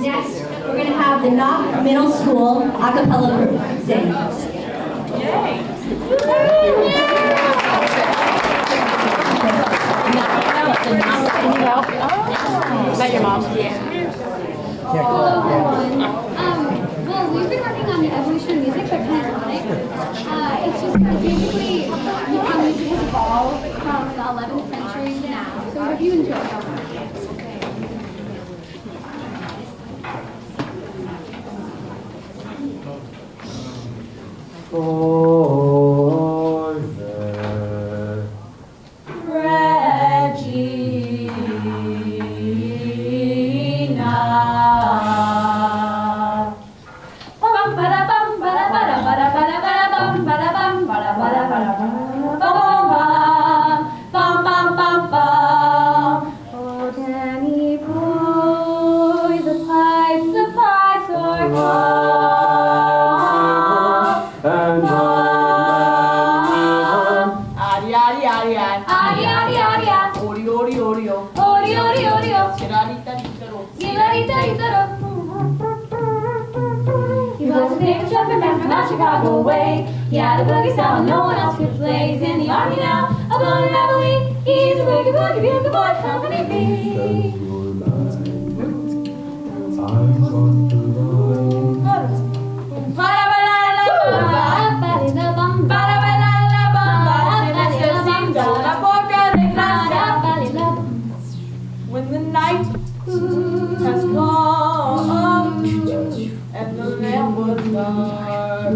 Next, we're going to have the NEF Middle School a cappella group sing. Is that your mom? Hello, everyone. Well, we've been working on the evolution of music, but pentatonic. It's just basically how music has evolved from the 11th century to now. So we hope you enjoy it. He was a big jumping man from out Chicago way. He had a boogie style no one else could play. He's in the army now, a blowing reveille. He's a boogie boogie bugle boy, company B. When the night has come and the lamp was dark,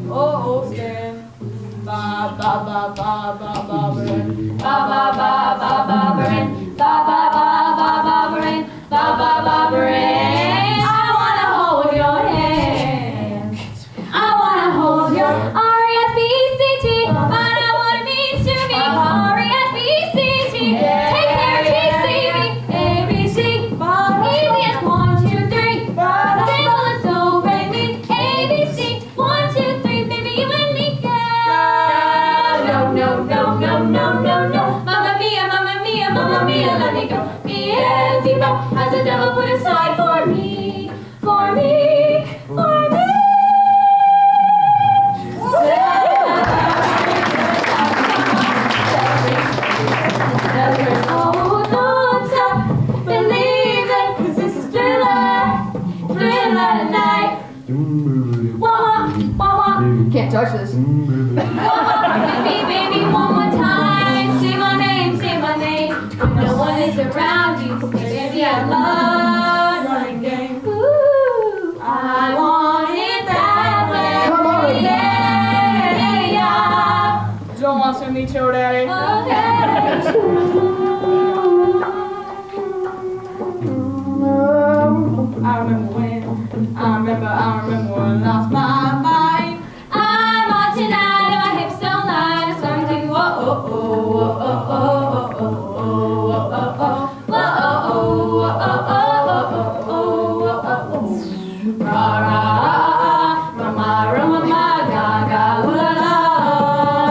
oh stand, ba ba ba ba ba ba barin, ba ba ba ba ba barin, ba ba ba ba ba barin, ba ba ba barin. I wanna hold your hand, I wanna hold your R-E-S-P-E-C-T, find out what it means to me. R-E-S-P-E-C-T, take care, T-C-B, A-B-C, easy as 1, 2, 3, simple as so, bring me, A-B-C, 1, 2, 3, baby, you and me, girl. No, no, no, no, no, no, no, mamma mia, let me go. Beelzebub has the devil put aside for me, for me, for me. Oh, don't stop believing, 'cause this is thriller tonight. Wah, wah, wah. Can't touch this. Baby, one more time. Say my name, say my name. When no one is around you, baby, I love running game. Ooh, I want it that way. Come on. Yeah. Don't want to meet your daddy. Okay. I remember when I lost my mind. I'm on tonight and my hips don't lie. I'm starting to whoa, oh, oh, oh, oh, oh, oh, oh, oh, oh, whoa, oh, oh, oh, oh, oh, oh, oh, oh, ra ra, rama, rama, ga ga, la la.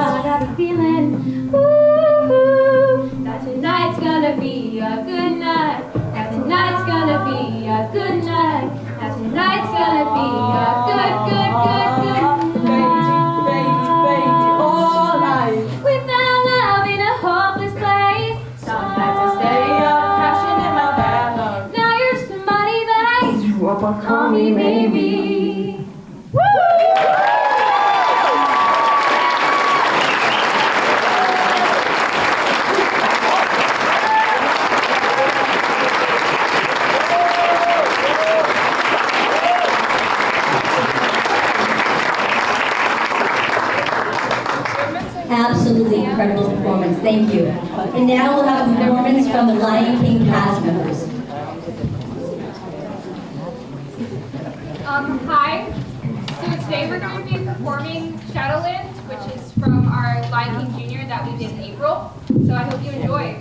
I got a feeling, ooh, that tonight's gonna be a good night. That tonight's gonna be a good night. That tonight's gonna be a good baby, all night. We found love in a hopeless place. Some nights I stay up, crashing in my bathtub. Now you're somebody that I call me maybe. Absolutely incredible performance. Thank you. And now we'll have a performance from the Lion King cast members. Hi. So today we're going to be performing Shadowlands, which is from our Lion King Jr. that we did in April. So I hope you enjoy.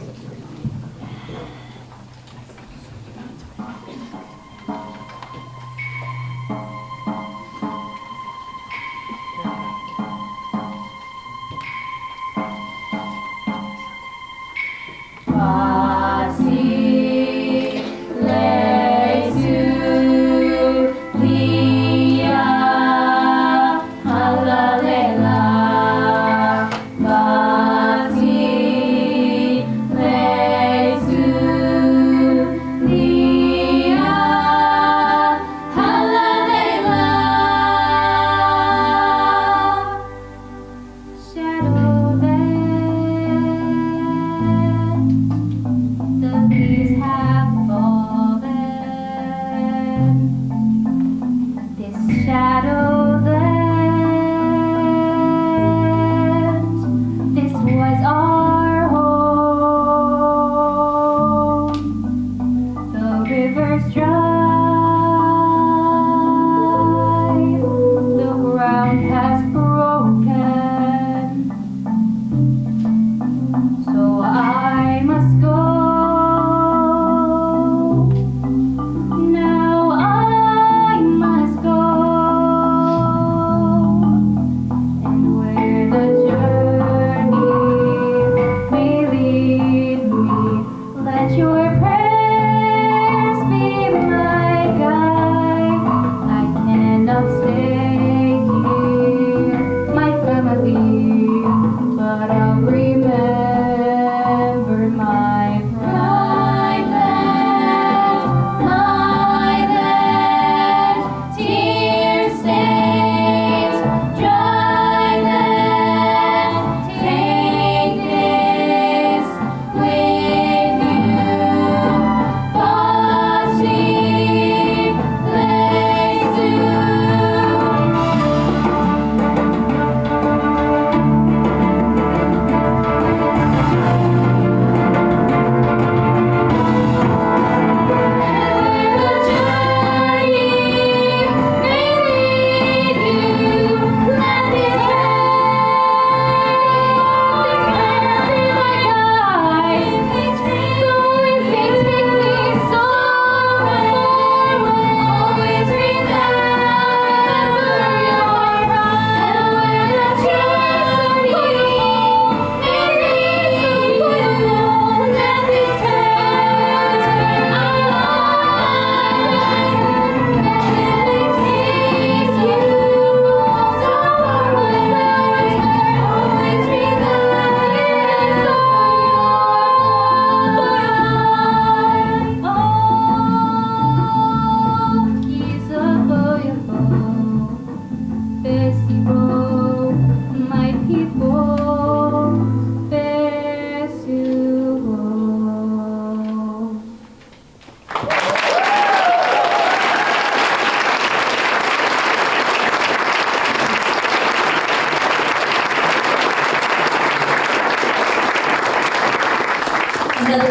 Vacilé.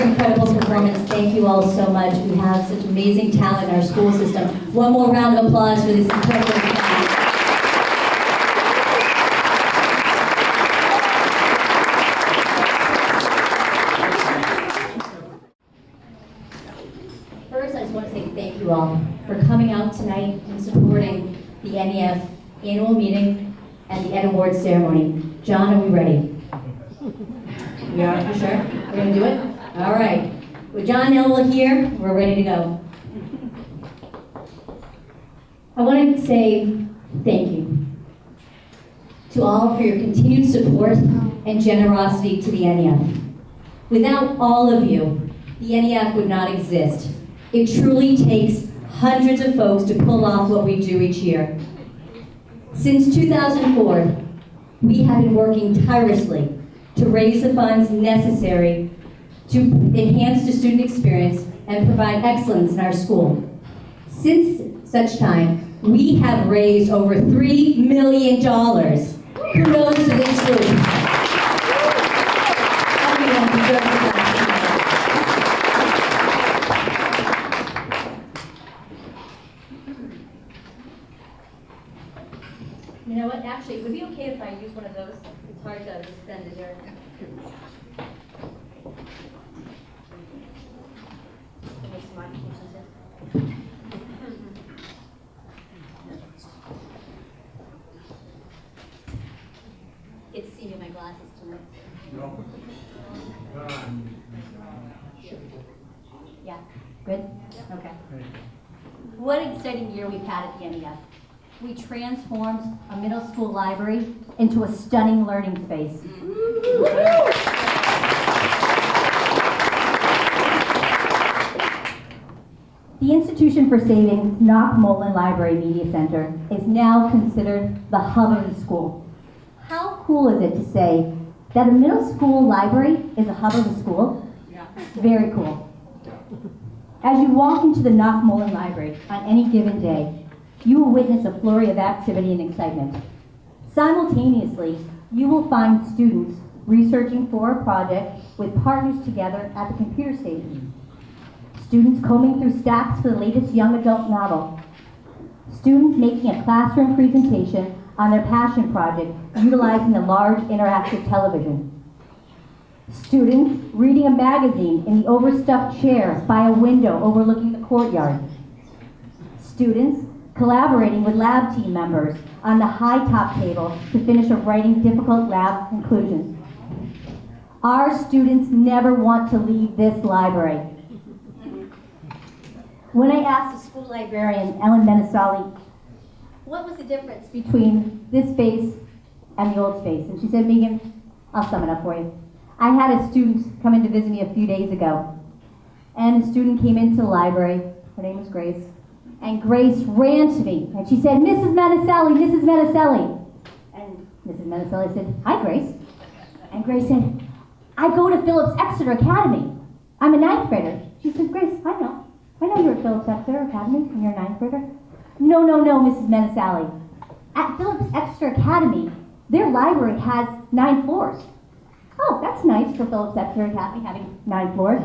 incredible performance. Thank you all so much. We have such amazing talent in our school system. One more round of applause for this incredible class. First, I just want to say thank you all for coming out tonight and supporting the NEF annual meeting and the Ed Awards ceremony. John, are we ready? We are, for sure? We're going to do it? All right. With John and Ella here, we're ready to go. I want to say thank you to all for your continued support and generosity to the NEF. Without all of you, the NEF would not exist. It truly takes hundreds of folks to pull off what we do each year. Since 2004, we have been working tirelessly to raise the funds necessary to enhance the student experience and provide excellence in our school. Since such time, we have raised over $3 million. Kudos to this group. Everyone deserves a clap. You know what, actually, would it be okay if I use one of those? It's hard to just bend it here. Make some modifications here. Get to see me in my glasses tonight. Yeah, good? Okay. What an exciting year we've had at the NEF. We transformed a middle school library into a stunning learning space. The Institution for Saving's Knock-Mullen Library Media Center is now considered the hub of the school. How cool is it to say that a middle school library is a hub of the school? Yeah. Very cool. As you walk into the Knock-Mullen Library on any given day, you will witness a flurry of activity and excitement. Simultaneously, you will find students researching for a project with partners together at the computer station. Students combing through stacks for the latest young adult novel. Students making a classroom presentation on their passion project utilizing a large interactive television. Students reading a magazine in the overstuffed chair by a window overlooking the courtyard. Students collaborating with lab team members on the high-top table to finish a writing difficult lab conclusion. Our students never want to leave this library. When I asked the school librarian, Ellen Menesali, what was the difference between this space and the old space? And she said, Megan, I'll sum it up for you. I had a student come in to visit me a few days ago. And the student came into the library. Her name was Grace. And Grace ran to me, and she said, Mrs. Menesali, Mrs. Menesali. And Mrs. Menesali said, hi, Grace. And Grace said, I go to Phillips Exeter Academy. I'm a 9th grader. She said, Grace, I know you're at Phillips Exeter Academy, and you're a 9th grader. No, Mrs. Menesali. At Phillips Exeter Academy, their library has 9 floors. Oh, that's nice for Phillips Exeter Academy having 9 floors.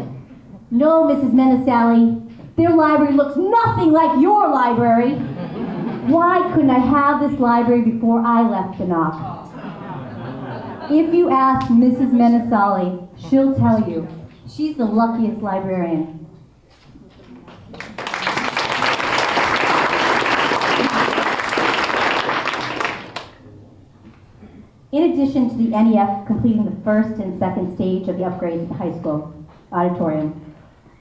No, Mrs. Menesali. Their library looks nothing like your library. Why couldn't I have this library before I left the Knock? If you ask Mrs. Menesali, she'll tell you she's the luckiest librarian. In addition to the NEF completing the first and second stage of the upgrades at the high school auditorium,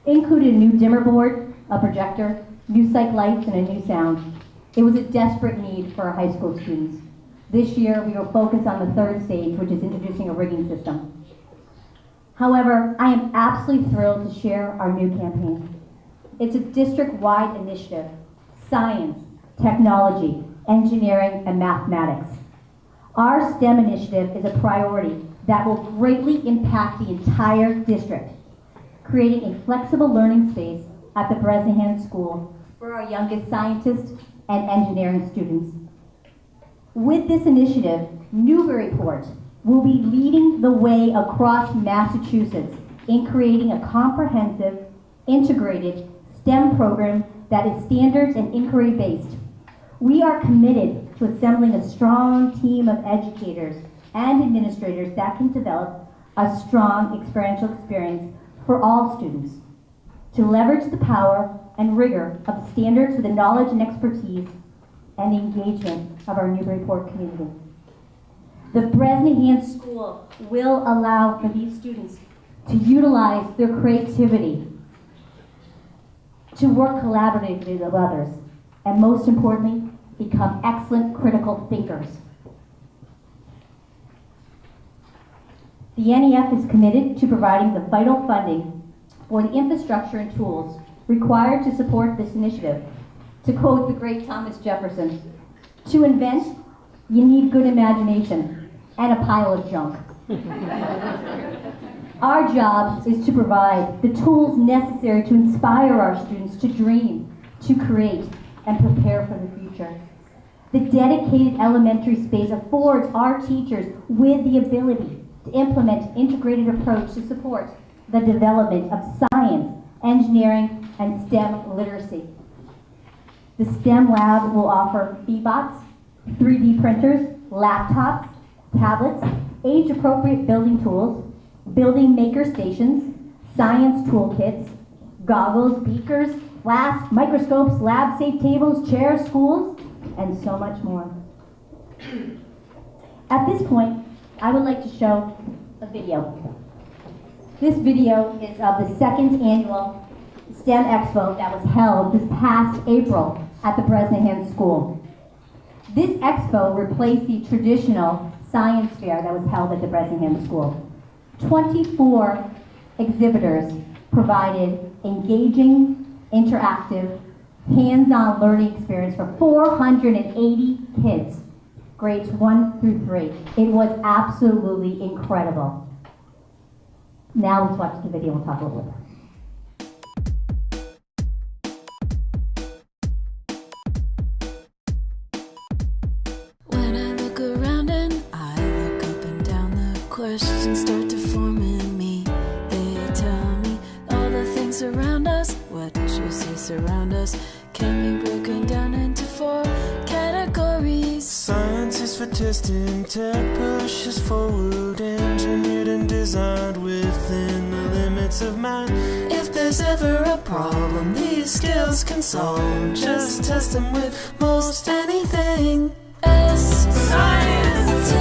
it included a new dimmer board, a projector, new psych lights, and a new sound. It was a desperate need for our high school students. This year, we will focus on the third stage, which is introducing a rigging system. However, I am absolutely thrilled to share our new campaign. It's a district-wide initiative: science, technology, engineering, and mathematics. Our STEM initiative is a priority that will greatly impact the entire district, creating a flexible learning space at the Bresnahan School for our youngest scientists and engineering students. With this initiative, Newburyport will be leading the way across Massachusetts in creating a comprehensive, integrated STEM program that is standards and inquiry-based. We are committed to assembling a strong team of educators and administrators that can develop a strong experiential experience for all students, to leverage the power and rigor of standards with the knowledge and expertise and engagement of our Newburyport community. The Bresnahan School will allow for these students to utilize their creativity, to work collaboratively with others, and most importantly, become excellent critical thinkers. The NEF is committed to providing the vital funding for the infrastructure and tools required to support this initiative. To quote the great Thomas Jefferson, "To invent, you need good imagination and a pile of junk." Our job is to provide the tools necessary to inspire our students to dream, to create, and prepare for the future. The dedicated elementary space affords our teachers with the ability to implement an integrated approach to support the development of science, engineering, and STEM literacy. The STEM lab will offer bbots, 3D printers, laptops, tablets, age-appropriate building tools, building maker stations, science toolkits, goggles, beakers, flasks, microscopes, lab-safe tables, chairs, schools, and so much more. At this point, I would like to show a video. This video is of the second annual STEM Expo that was held this past April at the Bresnahan School. This expo replaced the traditional science fair that was held at the Bresnahan School. 24 exhibitors provided engaging, interactive, hands-on learning experience for 480 kids, grades 1 through 3. It was absolutely incredible. Now let's watch the video and talk a little bit. When I look around and I look up and down, the questions start to form in me. They tell me all the things around us, what you see surround us, can be broken down into 4 categories. Science is for testing, tech pushes forward, engineered and designed within the limits of man. If there's ever a problem these skills can solve, just test them with most anything. S, Science,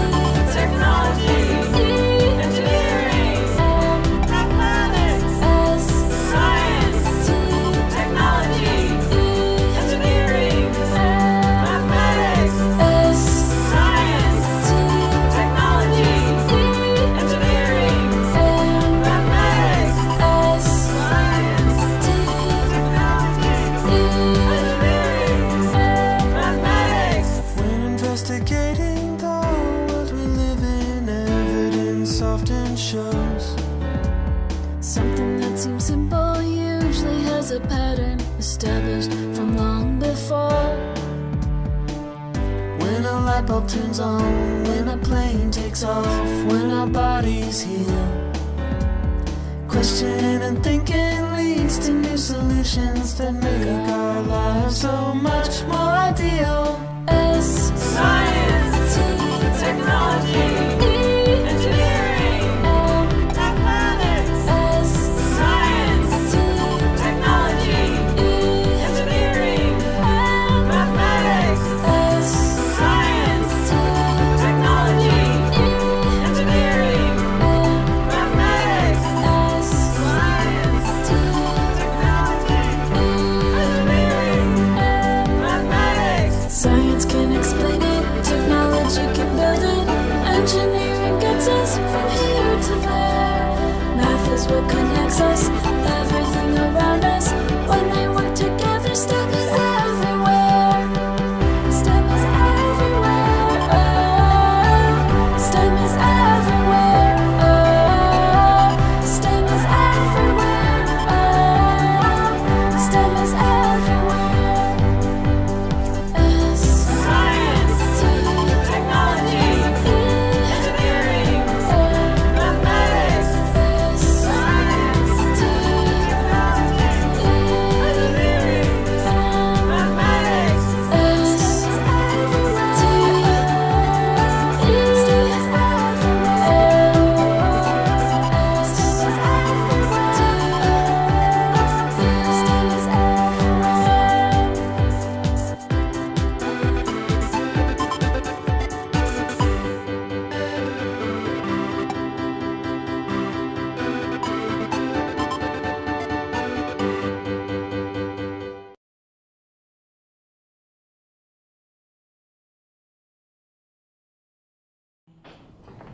technology, engineering, mathematics. S, Science, technology, engineering, mathematics. S, Science, technology, engineering, mathematics. S, Science, technology, engineering, mathematics. When investigating the world we live in, evidence often shows something that seems simple usually has a pattern established from long before. when a light bulb turns on, when a plane takes off, when our bodies heal. Questioning and thinking leads to new solutions that make our lives so much more ideal. S, Science, technology, engineering, mathematics. S, Science, technology, engineering, mathematics. S, Science, technology, engineering, mathematics. S, Science, technology, engineering,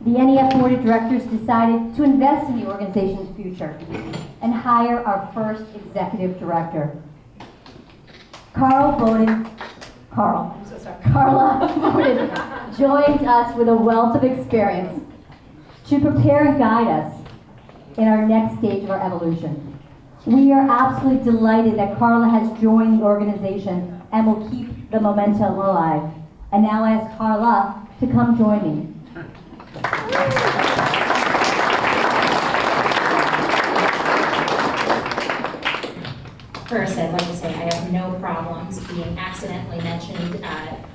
the NEF Board of Directors decided to invest in the organization's future and hire our first executive director. Carla Bowden joins us with a wealth of experience to prepare and guide us in our next stage of our evolution. We are absolutely delighted that Carla has joined the organization and will keep the momentum alive. And now I ask Carla to come join me. First, I'd like to say I have no problems being accidentally mentioned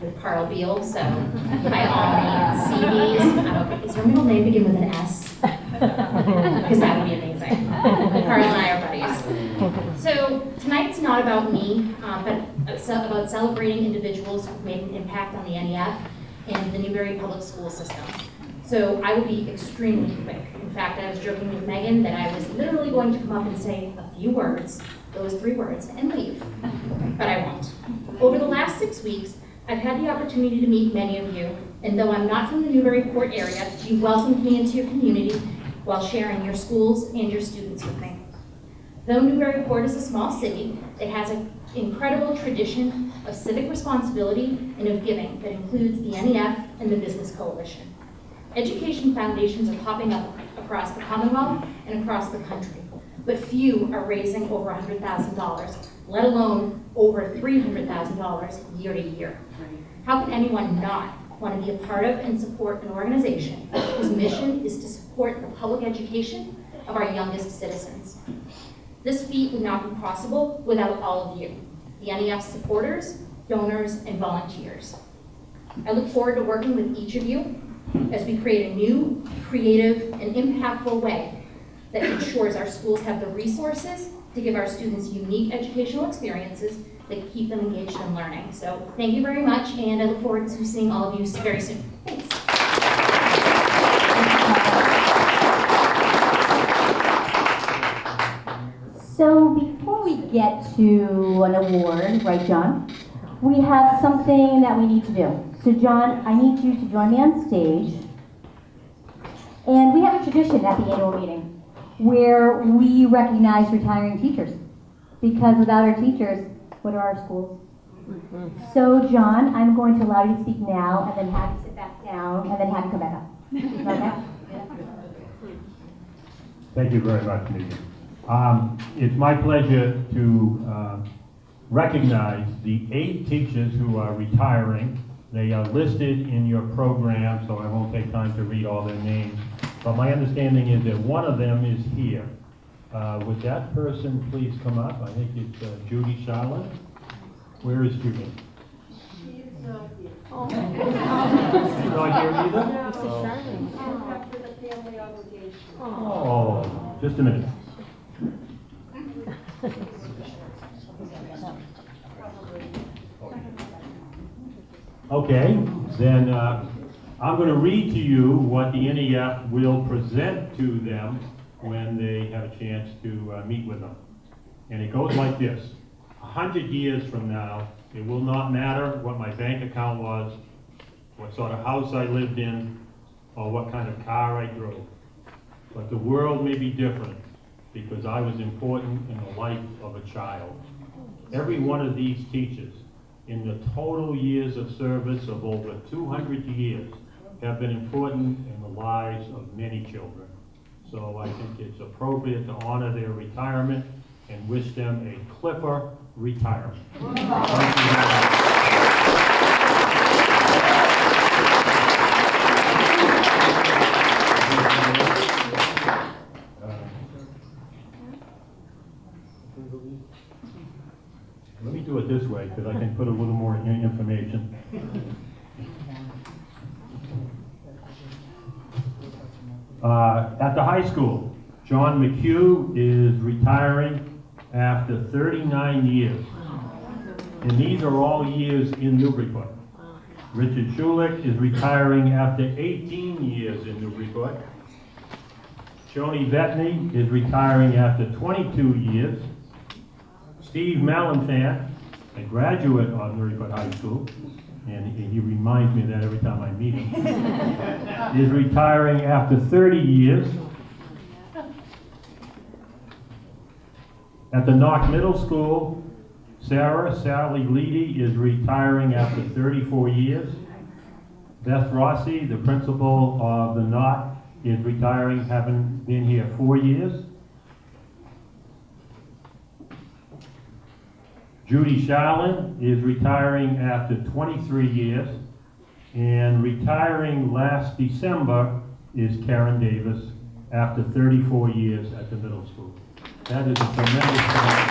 with Carl Beal, so by all means, CVs. Is her middle name begin with an S? Because that would be amazing. Carl and I are buddies. So tonight's not about me, but about celebrating individuals who've made an impact on the NEF and the Newbury Public School system. So I will be extremely quick. In fact, I was joking with Megan that I was literally going to come up and say a few words, those 3 words, and leave. But I won't. Over the last 6 weeks, I've had the opportunity to meet many of you, and though I'm not from the Newburyport area, you welcomed me into your community while sharing your schools and your students with me. Though Newburyport is a small city, it has an incredible tradition of civic responsibility and of giving that includes the NEF and the Business Coalition. Education foundations are popping up across the Commonwealth and across the country, but few are raising over $100,000, let alone over $300,000 year to year. How can anyone not want to be a part of and support an organization whose mission is to support the public education of our youngest citizens? This feat would not be possible without all of you, the NEF supporters, donors, and volunteers. I look forward to working with each of you as we create a new, creative, and impactful way that ensures our schools have the resources to give our students unique educational experiences that keep them engaged in learning. So thank you very much, and I look forward to seeing all of you very soon. Thanks. So before we get to an award, right, John, we have something that we need to do. So John, I need you to join me on stage. And we have a tradition at the annual meeting where we recognize retiring teachers. Because without our teachers, what are our schools? So John, I'm going to allow you to speak now and then have you sit back down and then have you come back up. Okay? Thank you very much, Megan. It's my pleasure to recognize the 8 teachers who are retiring. They are listed in your program, so I won't take time to read all their names. But my understanding is that one of them is here. Would that person please come up? I think it's Judy Charlin. Where is Judy? She's not here. She's not here either? With a family obligation. Oh, just a minute. Okay, then I'm going to read to you what the NEF will present to them when they have a chance to meet with them. And it goes like this. 100 years from now, it will not matter what my bank account was, what sort of house I lived in, or what kind of car I drove. But the world may be different because I was important in the life of a child. Every one of these teachers, in the total years of service of over 200 years, have been important in the lives of many children. So I think it's appropriate to honor their retirement and wish them a Clipper retirement. Thank you very much. Let me do it this way because I can put a little more information. At the high school, John McHugh is retiring after 39 years. And these are all years in Newburyport. Richard Schulich is retiring after 18 years in Newburyport. Joni Vetney is retiring after 22 years. Steve Malenfant, a graduate of Newburyport High School, and he reminds me of that every time I meet him, is retiring after 30 years. At the Knock Middle School, Sally Leedy is retiring after 34 years. Beth Rossi, the principal of the Knock, is retiring, having been here 4 years. Judy Charlin is retiring after 23 years. And retiring last December is Karen Davis after 34 years at the middle school. That is a tremendous time.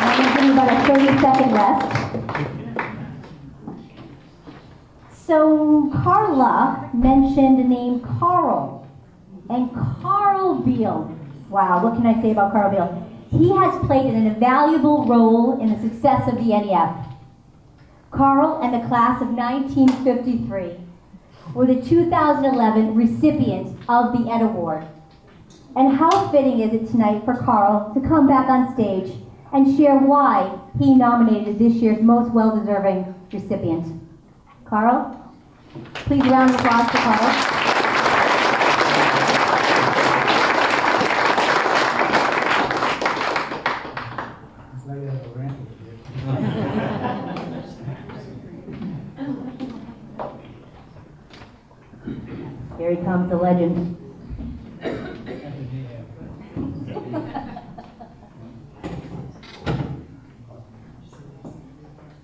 I'm going to give you about a 30-second rest. So Carla mentioned the name Carl. And Carl Beal, wow, what can I say about Carl Beal? He has played an invaluable role in the success of the NEF. Carl and the class of 1953 were the 2011 recipients of the Ed Award. And how fitting is it tonight for Carl to come back on stage and share why he nominated this year's most well-deserving recipient. Carl, please round of applause for Carl. Here he comes, the legend.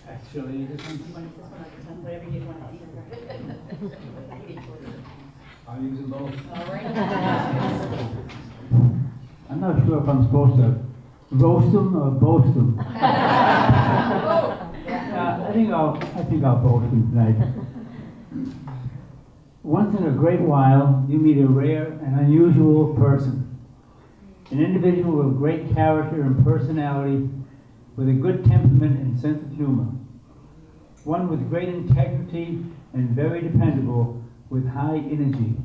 Actually, this one, whatever you want to use. I'll use them both. All right. I'm not sure if I'm supposed to roast them or boast them. I think I'll boast them tonight. Once in a great while, you meet a rare and unusual person. An individual with great character and personality, with a good temperament and sense of humor. One with great integrity and very dependable, with high energy.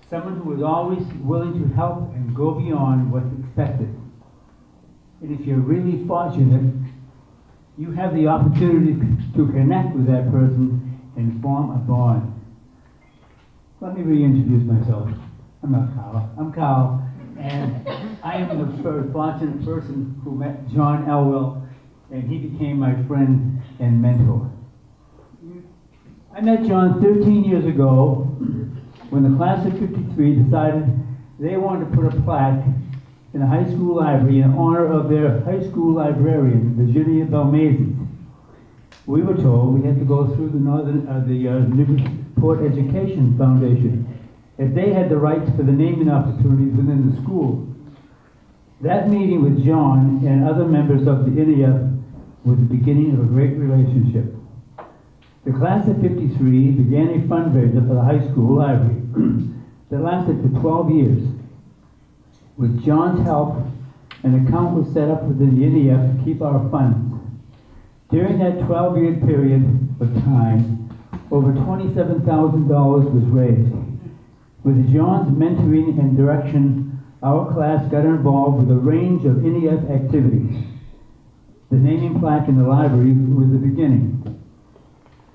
Someone who is always willing to help and go beyond what's expected. And if you're really fortunate, you have the opportunity to connect with that person and form a bond. Let me reintroduce myself. I'm not Carl. I'm Carl, and I am the fortunate person who met John Elwell, and he became my friend and mentor. I met John 13 years ago when the class of 53 decided they wanted to put a plaque in the high school library in honor of their high school librarian, Virginia Belmazzi. We were told we had to go through the Newport Education Foundation if they had the rights for the naming opportunities within the school. That meeting with John and other members of the NEF was the beginning of a great relationship. The class of 53 began a fundraiser for the high school library that lasted for 12 years. With John's help, an account was set up within the NEF to keep our funds. During that 12-year period of time, over $27,000 was raised. With John's mentoring and direction, our class got involved with a range of NEF activities. The naming plaque in the library was the beginning.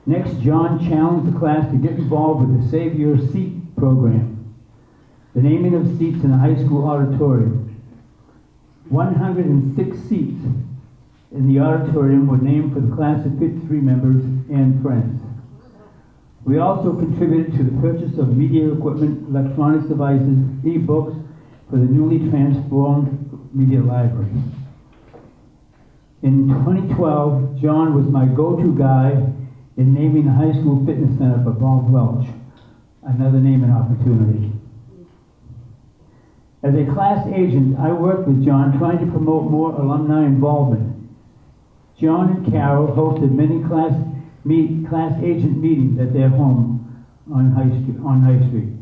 Next, John challenged the class to get involved with the Save Your Seat program, the naming of seats in the high school auditorium. 106 seats in the auditorium were named for the class of 53 members and friends. We also contributed to the purchase of media equipment, electronic devices, e-books for the newly transformed media library. In 2012, John was my go-to guy in naming the high school fitness center for Bob Welch, another naming opportunity. As a class agent, I worked with John trying to promote more alumni involvement. John and Carol hosted many class agent meetings at their home on High Street.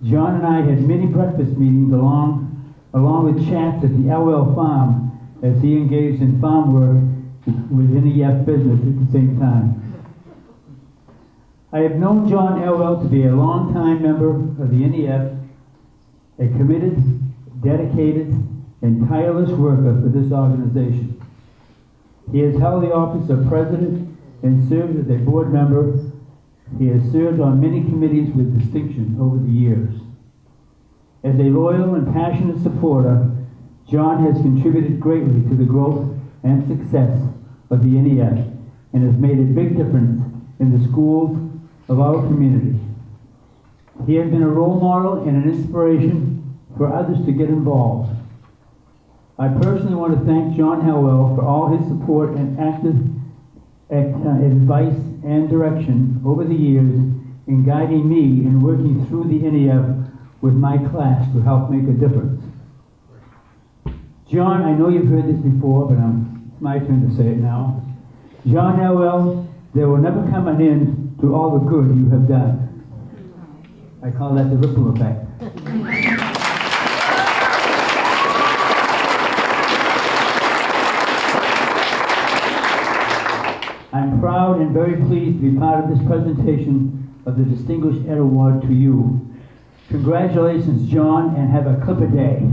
John and I had many breakfast meetings along with chats at the Elwell farm as he engaged in farm work with NEF business at the same time. I have known John Elwell to be a longtime member of the NEF, a committed, dedicated, and tireless worker for this organization. He has held the office of president and served as a board member. He has served on many committees with distinction over the years. As a loyal and passionate supporter, John has contributed greatly to the growth and success of the NEF and has made a big difference in the schools of our community. He has been a role model and an inspiration for others to get involved. I personally want to thank John Howell for all his support and active advice and direction over the years in guiding me in working through the NEF with my class to help make a difference. John, I know you've heard this before, but it's my turn to say it now. John Howell, there will never come an end to all the good you have done. I call that the ripple effect. I'm proud and very pleased to be part of this presentation of the Distinguished Ed Award to you. Congratulations, John, and have a clipper day.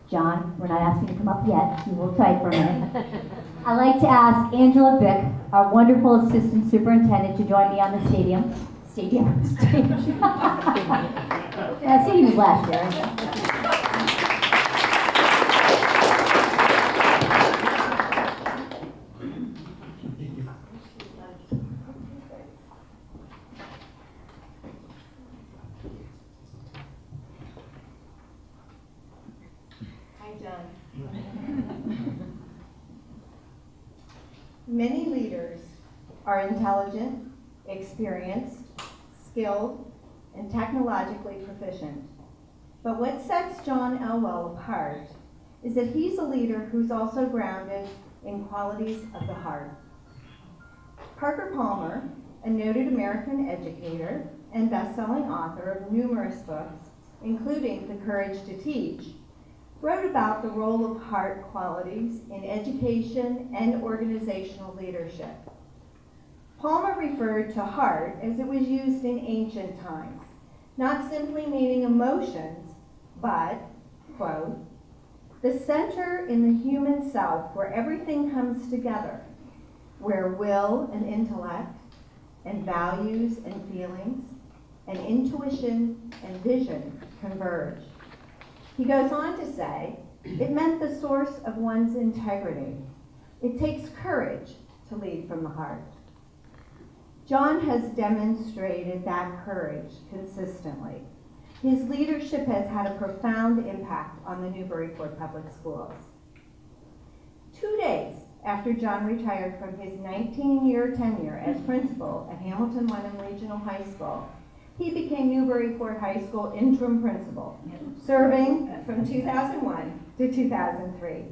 John, we're not asking you to come up yet. You will type for a minute. I'd like to ask Angela Bick, our wonderful assistant superintendent, to join me on the stage. Stadium is last year. Many leaders are intelligent, experienced, skilled, and technologically proficient. But what sets John Elwell apart is that he's a leader who's also grounded in qualities of the heart. Parker Palmer, a noted American educator and best-selling author of numerous books, including The Courage to Teach, wrote about the role of heart qualities in education and organizational leadership. Palmer referred to heart as it was used in ancient times, not simply meaning emotions, but, quote, the center in the human self where everything comes together, where will and intellect, and values and feelings, and intuition and vision converge. He goes on to say, it meant the source of one's integrity. It takes courage to lead from the heart. John has demonstrated that courage consistently. His leadership has had a profound impact on the Newburyport Public Schools. 2 days after John retired from his 19-year tenure as principal at Hamilton Wenham Regional High School, he became Newburyport High School interim principal, serving from 2001 to 2003.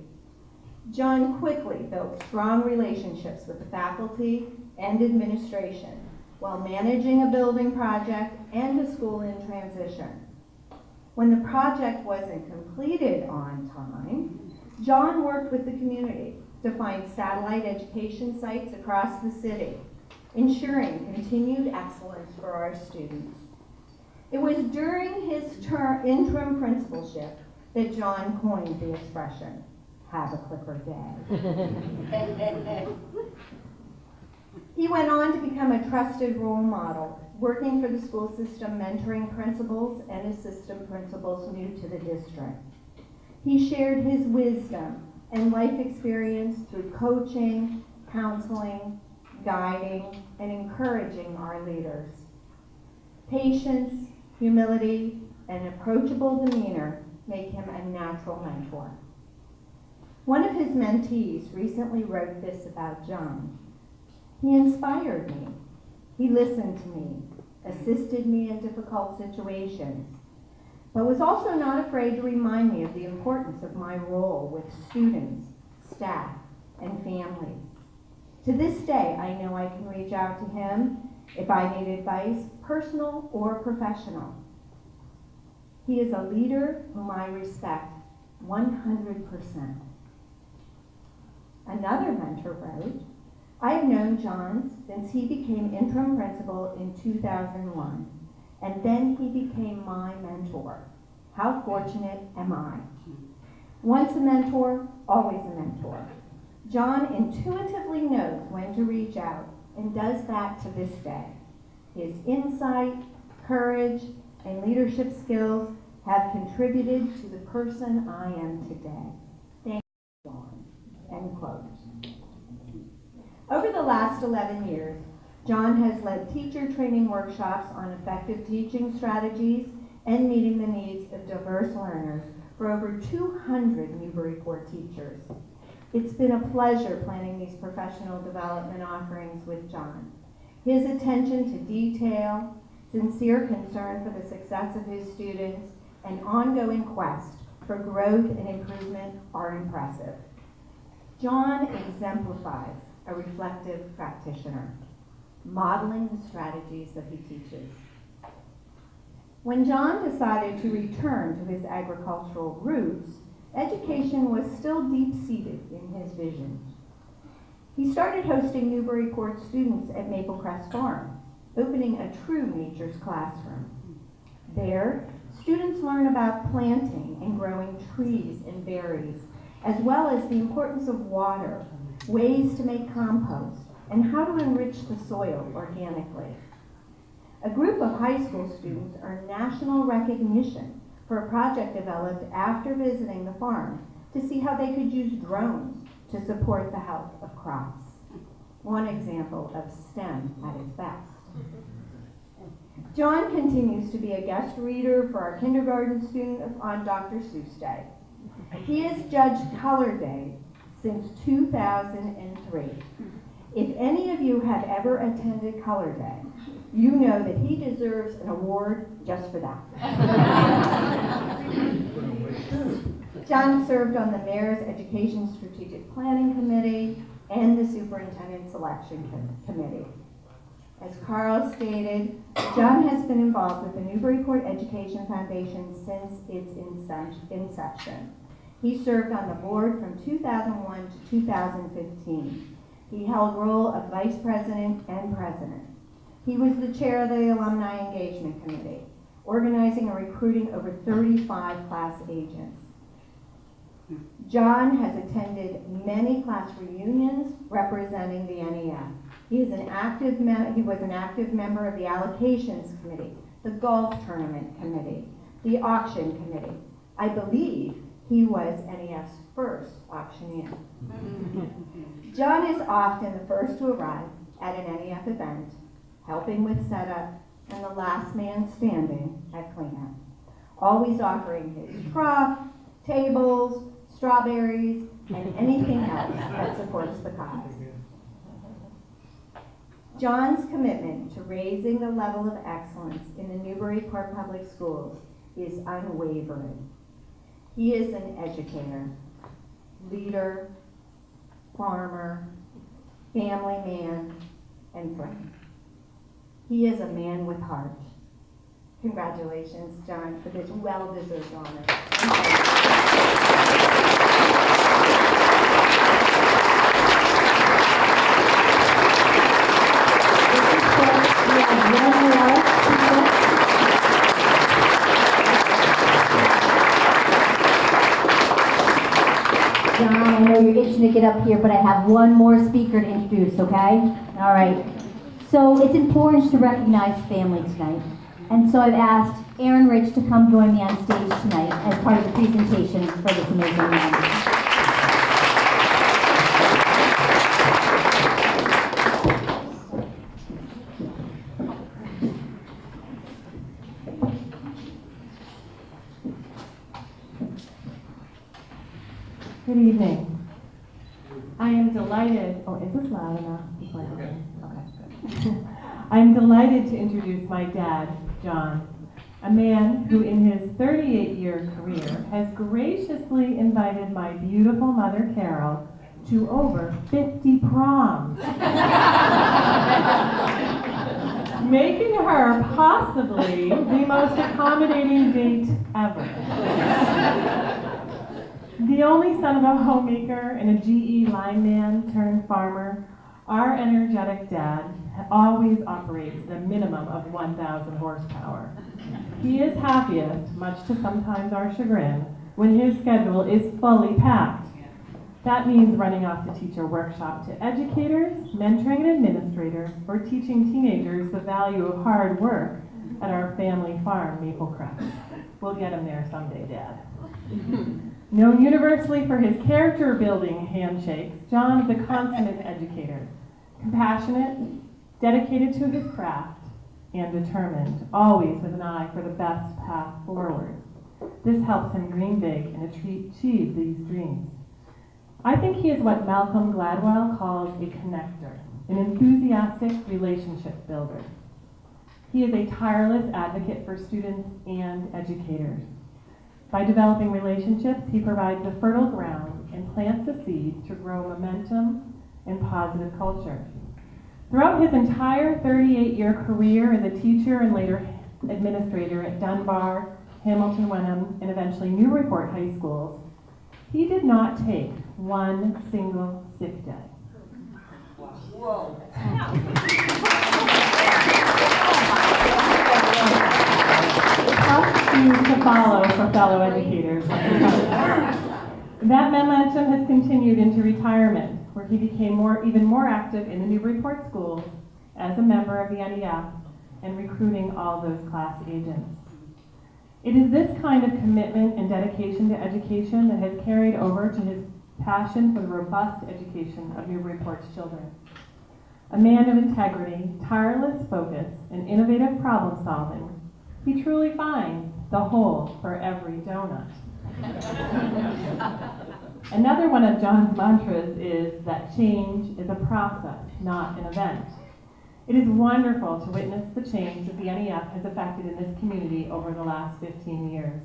John quickly built strong relationships with the faculty and administration while managing a building project and a school in transition. When the project wasn't completed on time, John worked with the community to find satellite education sites across the city, ensuring continued excellence for our students. It was during his interim principalship that John coined the expression, have a clipper day. He went on to become a trusted role model, working for the school system, mentoring principals and assistant principals new to the district. He shared his wisdom and life experience through coaching, counseling, guiding, and encouraging our leaders. Patience, humility, and approachable demeanor make him a natural mentor. One of his mentees recently wrote this about John. He inspired me. He listened to me, assisted me in difficult situations, but was also not afraid to remind me of the importance of my role with students, staff, and families. To this day, I know I can reach out to him if I need advice, personal or professional. He is a leader whom I respect 100%. Another mentor wrote, I have known John since he became interim principal in 2001, and then he became my mentor. How fortunate am I? Once a mentor, always a mentor. John intuitively knows when to reach out and does that to this day. His insight, courage, and leadership skills have contributed to the person I am today. Thank you, John. End quote. Over the last 11 years, John has led teacher training workshops on effective teaching strategies and meeting the needs of diverse learners for over 200 Newburyport teachers. It's been a pleasure planning these professional development offerings with John. His attention to detail, sincere concern for the success of his students, and ongoing quest for growth and improvement are impressive. John exemplifies a reflective practitioner, modeling the strategies that he teaches. When John decided to return to his agricultural roots, education was still deep-seated in his vision. He started hosting Newburyport students at Maple Crest Farm, opening a true nature's classroom. There, students learn about planting and growing trees and berries, as well as the importance of water, ways to make compost, and how to enrich the soil organically. A group of high school students earned national recognition for a project developed after visiting the farm to see how they could use drones to support the health of crops. One example of STEM at its best. John continues to be a guest reader for our kindergarten student on Dr. Seuss Day. He has judged Color Day since 2003. If any of you have ever attended Color Day, you know that he deserves an award just for that. John served on the Mayor's Education Strategic Planning Committee and the Superintendent Selection Committee. As Carl stated, John has been involved with the Newburyport Education Foundation since its inception. He served on the board from 2001 to 2015. He held role of vice president and president. He was the chair of the Alumni Engagement Committee, organizing and recruiting over 35 class agents. John has attended many class reunions representing the NEF. He was an active member of the Allocations Committee, the Golf Tournament Committee, the Auction Committee. I believe he was NEF's first auctioneer. John is often the first to arrive at an NEF event, helping with setup and the last man standing at cleanup, always offering his trough, tables, strawberries, and anything else that supports the cause. John's commitment to raising the level of excellence in the Newburyport Public Schools is unwavering. He is an educator, leader, farmer, family man, and friend. He is a man with heart. Congratulations, John, for this well-deserved honor. John, I know you're itching to get up here, but I have one more speaker to introduce, okay? All right. So it's important to recognize family tonight. And so I've asked Aaron Rich to come join me on stage tonight as part of the presentation for this amazing man. Good evening. I am delighted, oh, is this loud enough? Okay, good. I'm delighted to introduce my dad, John, a man who in his 38-year career has graciously invited my beautiful mother, Carol, to over 50 proms, making her possibly the most accommodating date ever. The only son of a homemaker and a GE lineman turned farmer, Our energetic dad always operates at a minimum of 1,000 horsepower. He is happiest, much to sometimes our chagrin, when his schedule is fully packed. That means running off to teach a workshop to educators, mentoring an administrator, or teaching teenagers the value of hard work at our family farm, Maple Crest. We'll get him there someday, Dad. Known universally for his character-building handshakes, John is a consummate educator, compassionate, dedicated to his craft, and determined, always with an eye for the best path forward. This helps him dream big and achieve these dreams. I think he is what Malcolm Gladwell calls a connector, an enthusiastic relationship builder. He is a tireless advocate for students and educators. By developing relationships, he provides a fertile ground and plants a seed to grow momentum and positive culture. Throughout his entire 38-year career as a teacher and later administrator at Dunbar, Hamilton Wenham, and eventually Newburyport High Schools, he did not take one single sick day. Whoa. Tough shoes to follow for fellow educators. That momentum has continued into retirement, where he became even more active in the Newburyport schools as a member of the NEF and recruiting all those class agents. It is this kind of commitment and dedication to education that has carried over to his passion for the robust education of Newburyport's children. A man of integrity, tireless focus, and innovative problem solving, he truly finds the hole for every donut. Another one of John's mantras is that change is a process, not an event. It is wonderful to witness the change that the NEF has affected in this community over the last 15 years,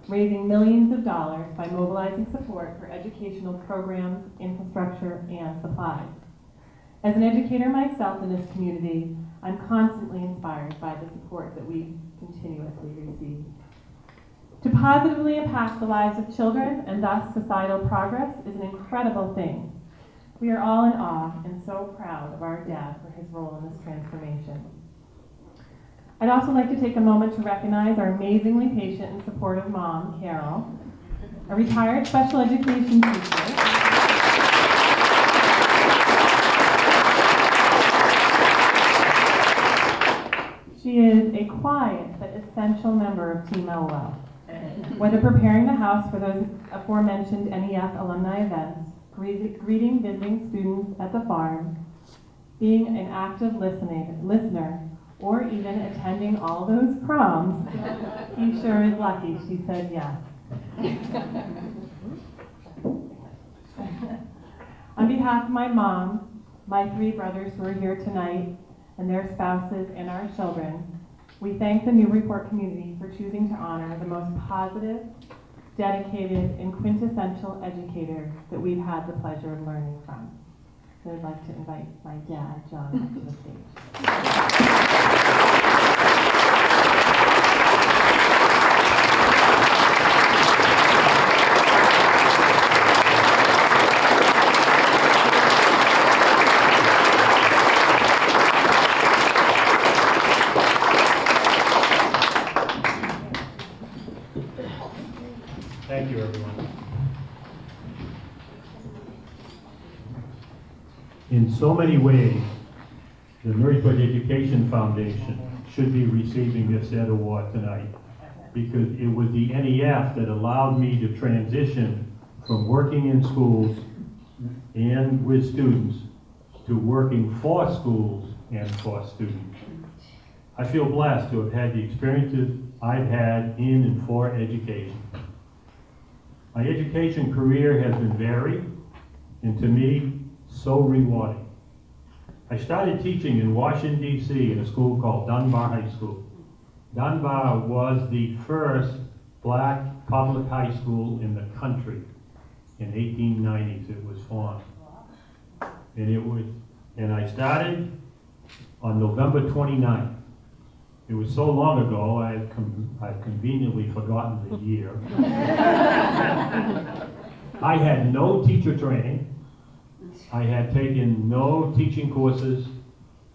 raising millions of dollars by mobilizing support for educational programs, infrastructure, and supplies. As an educator myself in this community, I'm constantly inspired by the support that we continuously receive. To positively impact the lives of children and thus societal progress is an incredible thing. We are all in awe and so proud of our dad for his role in this transformation. I'd also like to take a moment to recognize our amazingly patient and supportive mom, Carol, a retired special education teacher. She is a quiet but essential member of Team LOL. Whether preparing the house for those aforementioned NEF alumni events, greeting visiting students at the farm, being an active listener, or even attending all those proms, he sure is lucky she said yes. On behalf of my mom, my three brothers who are here tonight, and their spouses and our children, we thank the Newburyport community for choosing to honor the most positive, dedicated, and quintessential educator that we've had the pleasure of learning from. So I'd like to invite my dad, John, up to the stage. Thank you, everyone. In so many ways, the Newburyport Education Foundation should be receiving this Ed Award tonight, because it was the NEF that allowed me to transition from working in schools and with students to working for schools and for students. I feel blessed to have had the experiences I've had in and for education. My education career has been varied, and to me, so rewarding. I started teaching in Washington, D.C. in a school called Dunbar High School. Dunbar was the first black public high school in the country. In 1890s it was formed. And I started on November 29th. It was so long ago, I've conveniently forgotten the year. I had no teacher training. I had taken no teaching courses.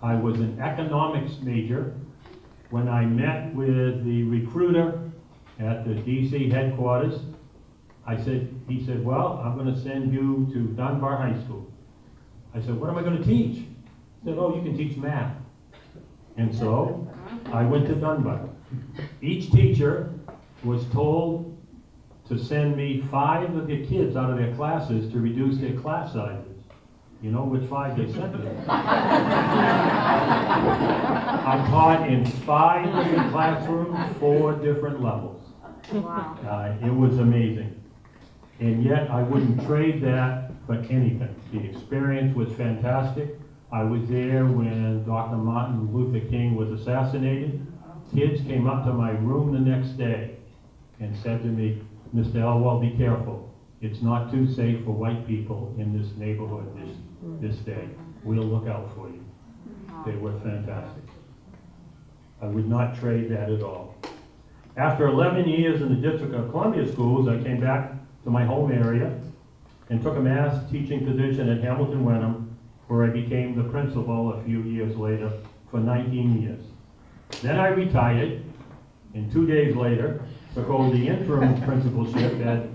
I was an economics major. When I met with the recruiter at the DC headquarters, he said, well, I'm going to send you to Dunbar High School. I said, what am I going to teach? He said, oh, you can teach math. And so I went to Dunbar. Each teacher was told to send me 5 of the kids out of their classes to reduce their class sizes. You know which 5 they sent me? I taught in 5 different classrooms, 4 different levels. Wow. It was amazing. And yet I wouldn't trade that for anything. The experience was fantastic. I was there when Dr. Martin Luther King was assassinated. Kids came up to my room the next day and said to me, Mr. Elwell, be careful. It's not too safe for white people in this neighborhood this day. We'll look out for you. They were fantastic. I would not trade that at all. After 11 years in the District of Columbia schools, I came back to my home area and took a math teaching position at Hamilton Wenham, where I became the principal a few years later for 19 years. Then I retired, and 2 days later, took over the interim principalship at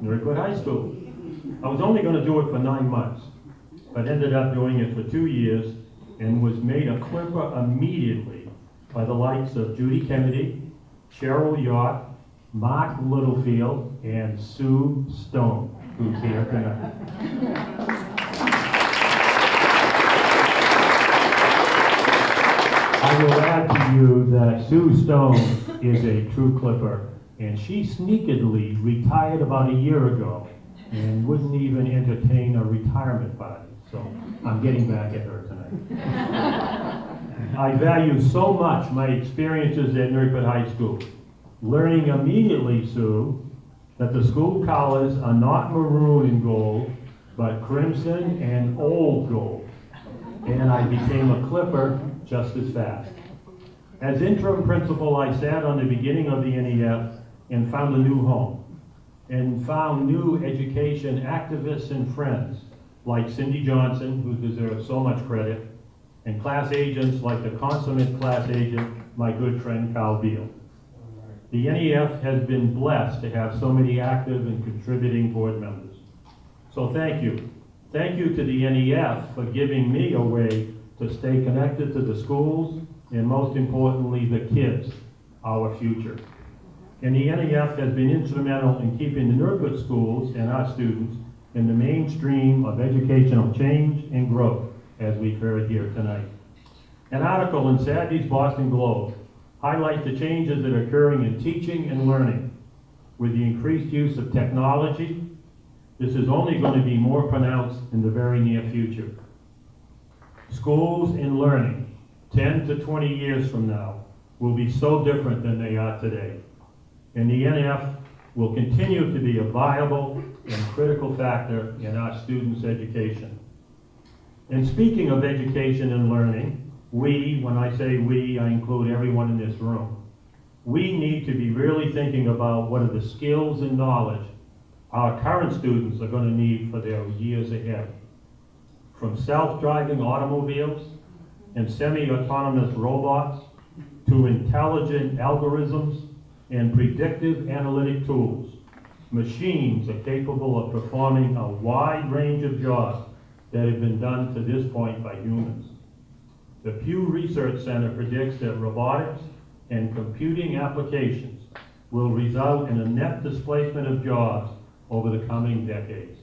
Northwood High School. I was only going to do it for 9 months, but ended up doing it for 2 years and was made a clipper immediately by the likes of Judy Kennedy, Cheryl Yacht, Mark Littlefield, and Sue Stone, who's here tonight. I will add to you that Sue Stone is a true clipper, and she sneakily retired about a year ago and wouldn't even entertain a retirement party. So I'm getting back at her tonight. I value so much my experiences at Northwood High School. Learning immediately, Sue, that the school colors are not maroon and gold, but crimson and old gold. And I became a clipper just as fast. As interim principal, I sat on the beginning of the NEF and found a new home, and found new education activists and friends like Cindy Johnson, who deserves so much credit, and class agents like the consummate class agent, my good friend Carl Beal. The NEF has been blessed to have so many active and contributing board members. So thank you. Thank you to the NEF for giving me a way to stay connected to the schools and, most importantly, the kids, our future. And the NEF has been instrumental in keeping the Northwood schools and our students in the mainstream of educational change and growth, as we've heard here tonight. An article in Saturday's Boston Globe highlights the changes that are occurring in teaching and learning. With the increased use of technology, this is only going to be more pronounced in the very near future. Schools and learning, 10 to 20 years from now, will be so different than they are today. And the NF will continue to be a viable and critical factor in our students' education. And speaking of education and learning, we, when I say we, I include everyone in this room, we need to be really thinking about what are the skills and knowledge our current students are going to need for their years ahead. From self-driving automobiles and semi-autonomous robots to intelligent algorithms and predictive analytic tools, machines are capable of performing a wide range of jobs that have been done to this point by humans. The Pew Research Center predicts that robotics and computing applications will result in a net displacement of jobs over the coming decades,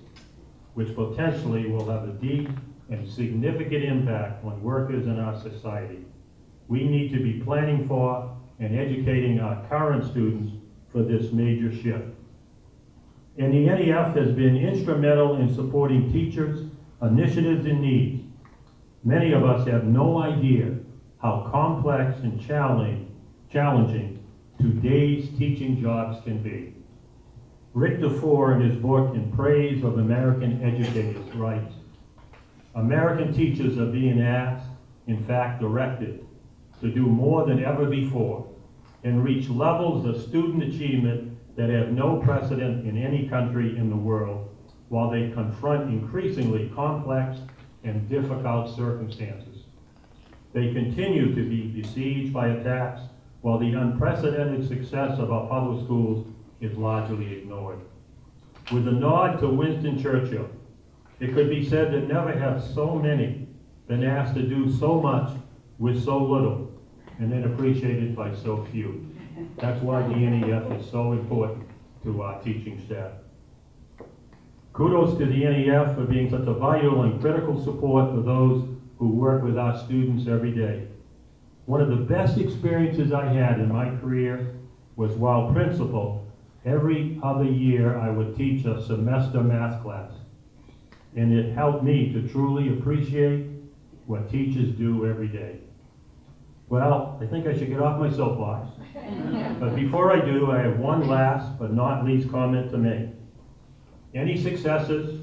which potentially will have a deep and significant impact on workers in our society. We need to be planning for and educating our current students for this major shift. And the NEF has been instrumental in supporting teachers' initiatives and needs. Many of us have no idea how complex and challenging today's teaching jobs can be. Rick DeFore, in his book In Praise of American Educators, writes, American teachers are being asked, in fact directed, to do more than ever before and reach levels of student achievement that have no precedent in any country in the world, while they confront increasingly complex and difficult circumstances. They continue to be besieged by attacks, while the unprecedented success of our public schools is largely ignored. With a nod to Winston Churchill, it could be said that never have so many been asked to do so much with so little, and then appreciated by so few. That's why the NEF is so important to our teaching staff. Kudos to the NEF for being such a vital and critical support for those who work with our students every day. One of the best experiences I had in my career was while principal. Every other year I would teach a semester math class, and it helped me to truly appreciate what teachers do every day. Well, I think I should get off my soapbox, but before I do, I have one last but not least comment to make. Any successes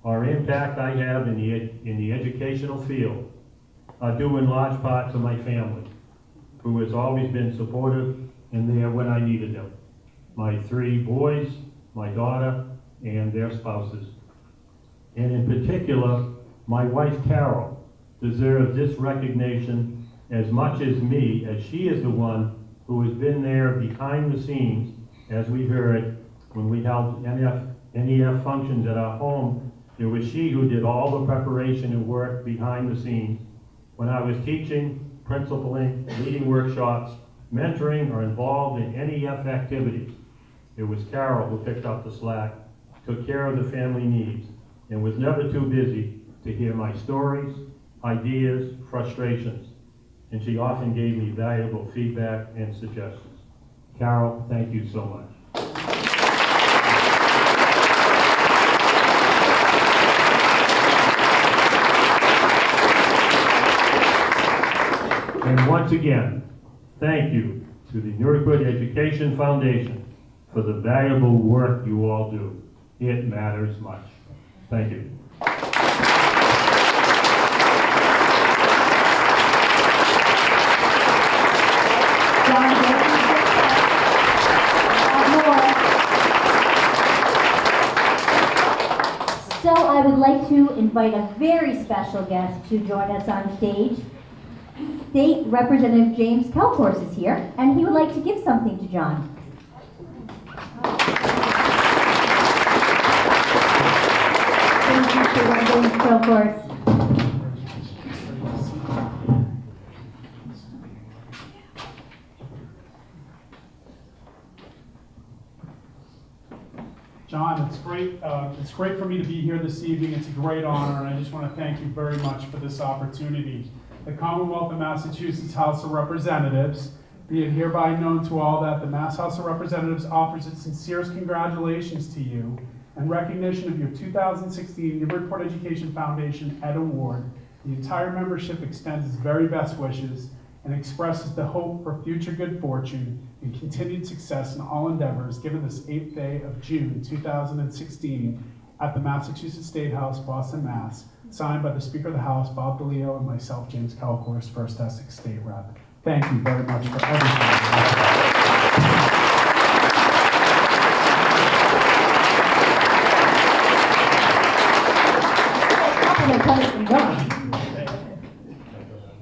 or impact I have in the educational field are due in large part to my family, who has always been supportive and there when I needed them. My 3 boys, my daughter, and their spouses. And in particular, my wife Carol deserves this recognition as much as me, as she is the one who has been there behind the scenes, as we heard when we held NEF functions at our home. It was she who did all the preparation and work behind the scenes. When I was teaching, principaling, leading workshops, mentoring, or involved in NEF activities, it was Carol who picked up the slack, took care of the family needs, and was never too busy to hear my stories, ideas, frustrations. And she often gave me valuable feedback and suggestions. Carol, thank you so much. And once again, thank you to the Newport Education Foundation for the valuable work you all do. It matters much. Thank you. So I would like to invite a very special guest to join us on stage. State Representative James Kelcourse is here, and he would like to give something to John. Thank you, State Representative Kelcourse. John, it's great for me to be here this evening. It's a great honor, and I just want to thank you very much for this opportunity. The Commonwealth of Massachusetts House of Representatives, be it hereby known to all that the Mass House of Representatives offers its sincerest congratulations to you and recognition of your 2016 Newburyport Education Foundation Ed Award. The entire membership extends its very best wishes and expresses the hope for future good fortune and continued success in all endeavors given this 8th day of June 2016 at the Massachusetts State House, Boston, Mass. Signed by the Speaker of the House, Bob DeLeo, and myself, James Kelcourse, 1st Essex State Rep. Thank you very much for everything.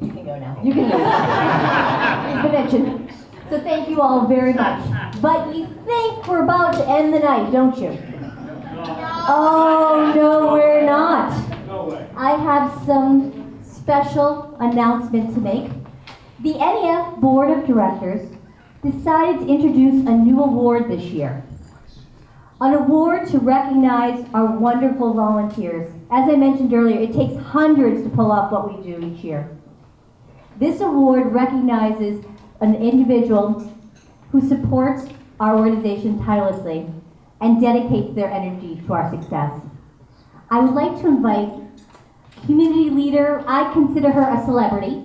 You can go now. You can go. Convention. So thank you all very much. But you think we're about to end the night, don't you? Oh, no, we're not. I have some special announcement to make. The NEF Board of Directors decided to introduce a new award this year. An award to recognize our wonderful volunteers. As I mentioned earlier, it takes hundreds to pull off what we do each year. This award recognizes an individual who supports our organization tirelessly and dedicates their energy to our success. I would like to invite community leader, I consider her a celebrity.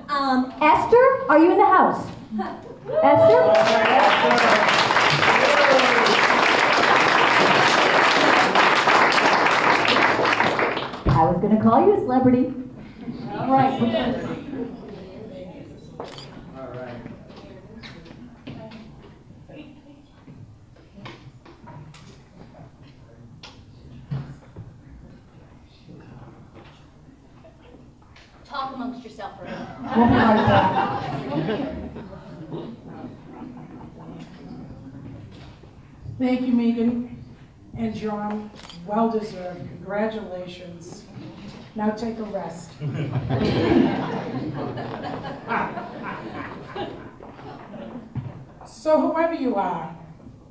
Esther, are you in the house? Esther? I was going to call you a celebrity. All right. talk amongst yourself for a minute. We'll be right back. Thank you, Megan and John. Well deserved. Congratulations. Now take a rest. So whoever you are,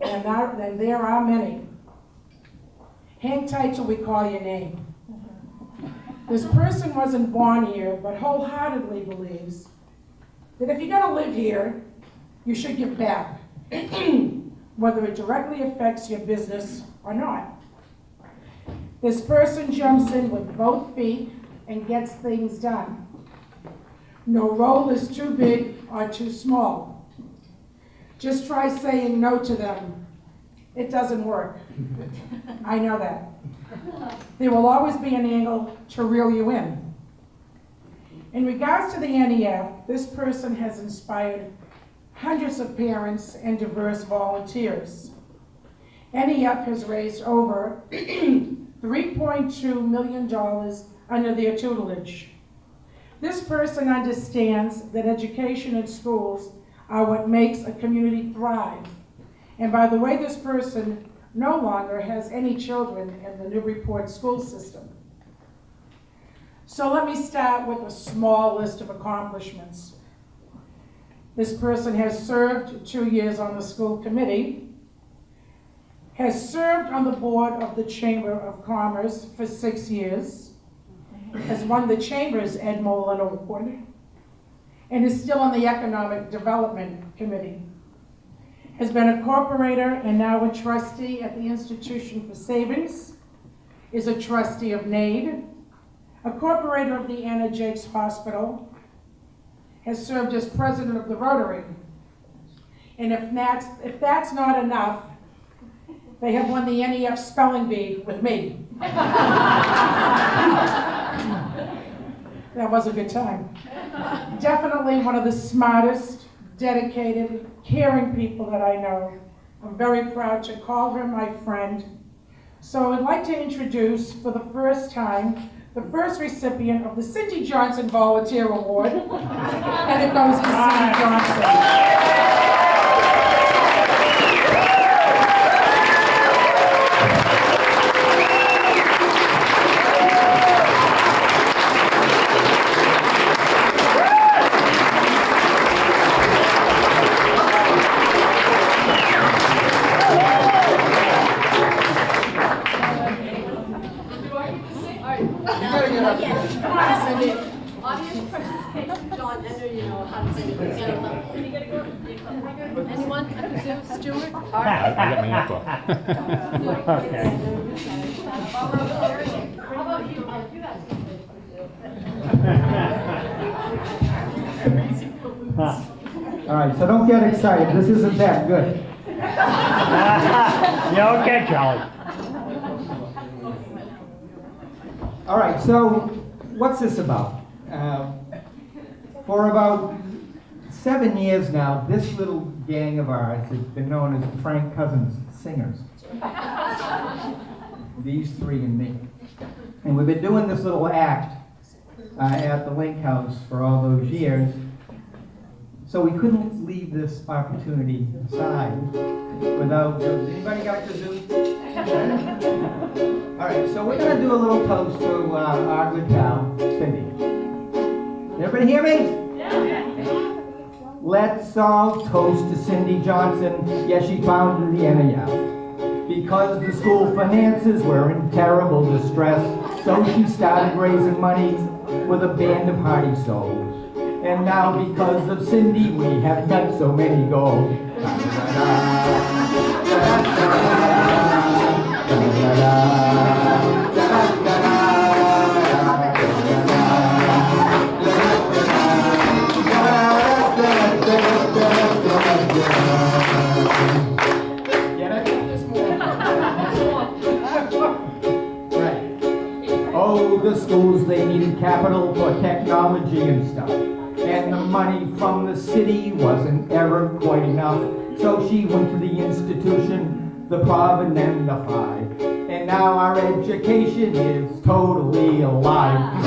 and there are many, hang tight till we call your name. This person wasn't born here, but wholeheartedly believes that if you're gonna live here, you should give back, whether it directly affects your business or not. This person jumps in with both feet and gets things done. No role is too big or too small. Just try saying no to them. It doesn't work. I know that. There will always be an angle to reel you in. In regards to the NEF, this person has inspired hundreds of parents and diverse volunteers. NEF has raised over $3.2 million under their tutelage. This person understands that education and schools are what makes a community thrive. And by the way, this person no longer has any children in the Newburyport school system. So let me start with a small list of accomplishments. This person has served 2 years on the school committee, has served on the board of the Chamber of Commerce for 6 years, has won the Chamber's Ed Molin Award, and is still on the Economic Development Committee. Has been a corporator and now a trustee at the Institution for Savings, is a trustee of NAID, a corporator of the Anna Jakes Hospital, has served as president of the Rotary. And if that's not enough, they have won the NEF spelling bee with me. That was a good time. Definitely one of the smartest, dedicated, caring people that I know. I'm very proud to call her my friend. So I'd like to introduce, for the first time, the first recipient of the Cindy Johnson Volunteer Award. And it goes to Cindy Johnson. Audience participation. John, I know you know how to sing. Anyone? I presume Stuart? I got my echo. Okay. How about you? You got All right, so don't get excited. This isn't that good. Yeah, okay, Charlie. All right, so what's this about? For about 7 years now, this little gang of ours has been known as the Frank Cousins Singers. These three and me. And we've been doing this little act at the Link House for all those years. So we couldn't leave this opportunity aside without, does anybody got a kazoo? All right, so we're gonna do a little toast to our good pal, Cindy. Everybody hear me? Yeah. Let's all toast to Cindy Johnson. Yes, she founded the NEF. Because the school finances were in terrible distress, so she started raising money with a band of hearty souls. And now because of Cindy, we have met so many goals. Oh, the schools, they needed capital for technology and stuff. And the money from the city wasn't ever quite enough. So she went to the institution, the Providence and the Five. And now our education is totally alive.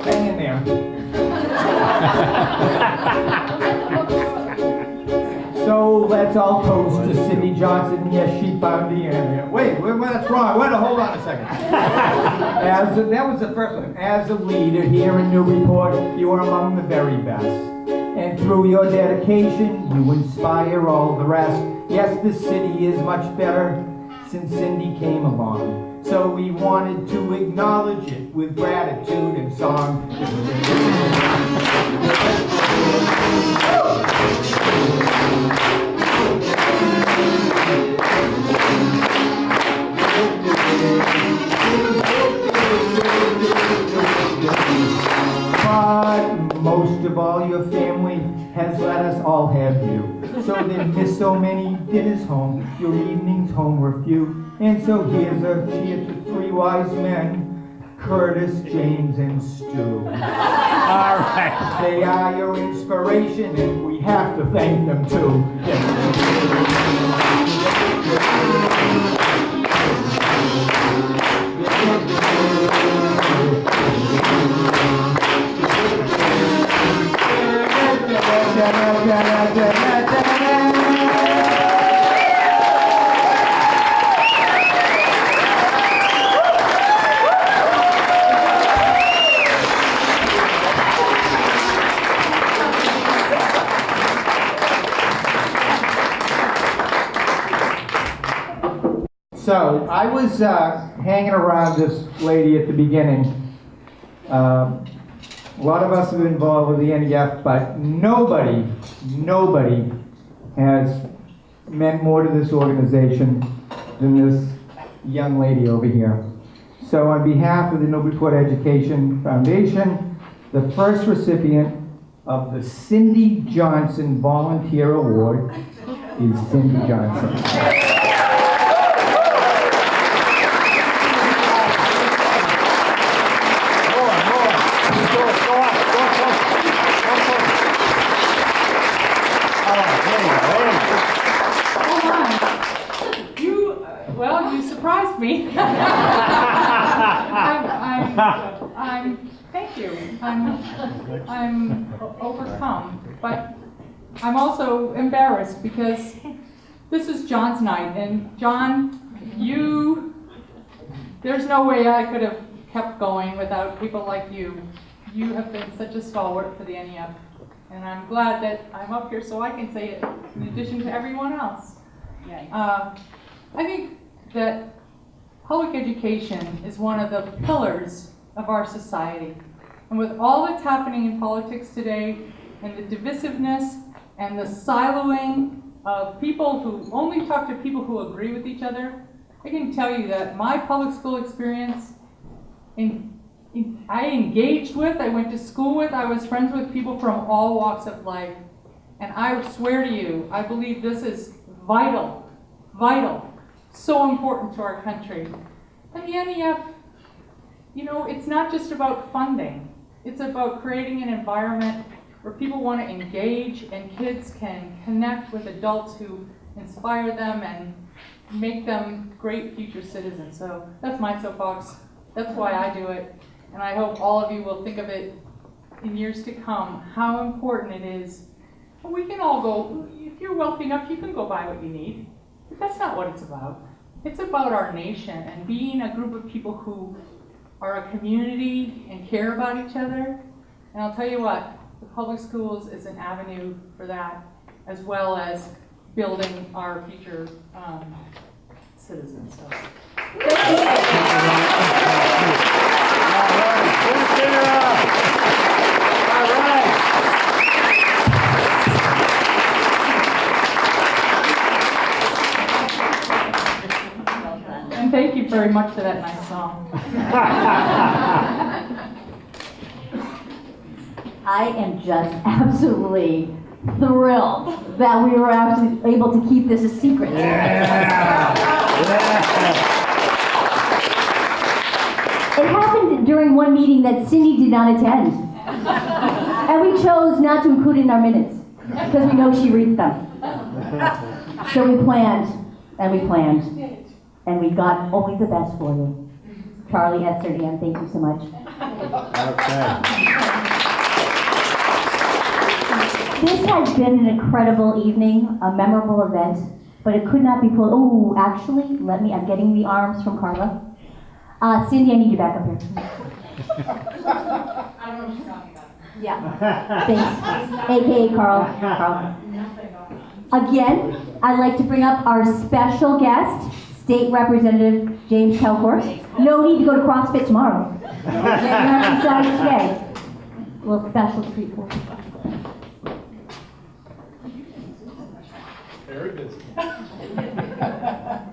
Hang in there. So let's all toast to Cindy Johnson. Yes, she found the area. Wait, that's wrong. Wait, hold on a second. That was the first one. As a leader here in Newburyport, you are among the very best. And through your dedication, you inspire all the rest. Yes, this city is much better since Cindy came along. So we wanted to acknowledge it with gratitude and song. But most of all, your family has let us all have you. So they miss so many dinners home, your evenings home were few. And so here's a cheer to three wise men, Curtis, James, and Stu. All right. They are your inspiration, and we have to thank them too. So I was hanging around this lady at the beginning. A lot of us have been involved with the NEF, but nobody has meant more to this organization than this young lady over here. So on behalf of the Newburyport Education Foundation, the first recipient of the Cindy Johnson Volunteer Award is Cindy Johnson. Well, you surprised me. Thank you. I'm overcome, but I'm also embarrassed because this is John's night, and John, there's no way I could have kept going without people like you. You have been such a stalwart for the NEF, and I'm glad that I'm up here so I can say it in addition to everyone else. I think that public education is one of the pillars of our society. And with all that's happening in politics today, and the divisiveness and the siloing of people who only talk to people who agree with each other, I can tell you that my public school experience, I engaged with, I went to school with, I was friends with people from all walks of life. And I swear to you, I believe this is vital, so important to our country. And the NEF, it's not just about funding. It's about creating an environment where people want to engage and kids can connect with adults who inspire them and make them great future citizens. So that's my soapbox. That's why I do it. And I hope all of you will think of it in years to come, how important it is. We can all go, if you're wealthy enough, you can go buy what you need. But that's not what it's about. It's about our nation and being a group of people who are a community and care about each other. And I'll tell you what, the public schools is an avenue for that, as well as building our future citizens. So. And thank you very much for that nice song. I am just absolutely thrilled that we were actually able to keep this a secret. It happened during one meeting that Cindy did not attend. And we chose not to include it in our minutes, because we know she reads them. So we planned, and we planned, and we got only the best for you. Charlie, Esther, Dan, thank you so much. Okay. This has been an incredible evening, a memorable event, but it could not be pulled. Oh, actually, I'm getting the arms from Carla. Cindy, I need you back up here. I don't know what she's talking about. Yeah, thanks. AKA Carl. Again, I'd like to bring up our special guest, State Representative James Kelcourt. No need to go to CrossFit tomorrow. You exercise today. A little special treat for you. Very busy.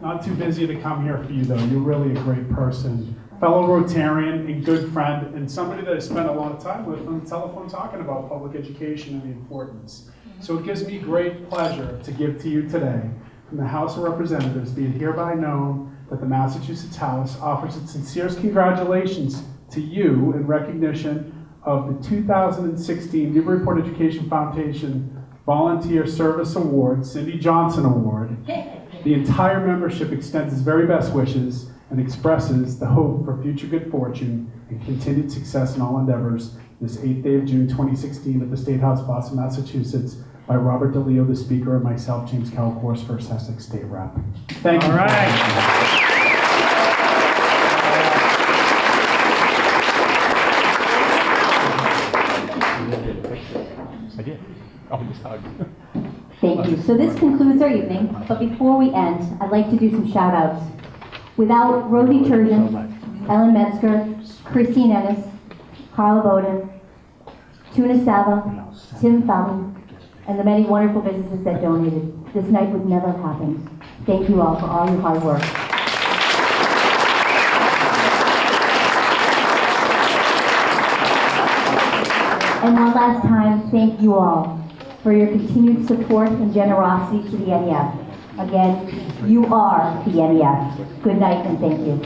Not too busy to come here for you, though. You're really a great person. Fellow Rotarian and good friend, and somebody that I spent a lot of time with on the telephone talking about public education and the importance. So it gives me great pleasure to give to you today, from the House of Representatives, be it hereby known that the Massachusetts House offers its sincerest congratulations to you in recognition of the 2016 Newburyport Education Foundation Volunteer Service Award, Cindy Johnson Award. The entire membership extends its very best wishes and expresses the hope for future good fortune and continued success in all endeavors this 8th day of June 2016 at the State House, Boston, Massachusetts, by Robert DeLeo, the Speaker, and myself, James Kelcourt, 1st Essex State Rep. Thank you. All right. I did. Oh, just hug. Thank you. So this concludes our evening, but before we end, I'd like to do some shout outs. Without Rosie Turgeon, Ellen Metzger, Christine Ennis, Carla Bowden, Tuna Sava, Tim Fountain, and the many wonderful businesses that donated, this night would never have happened. Thank you all for all your hard work. And one last time, thank you all for your continued support and generosity to the NEF. Again, you are the NEF. Good night and thank you.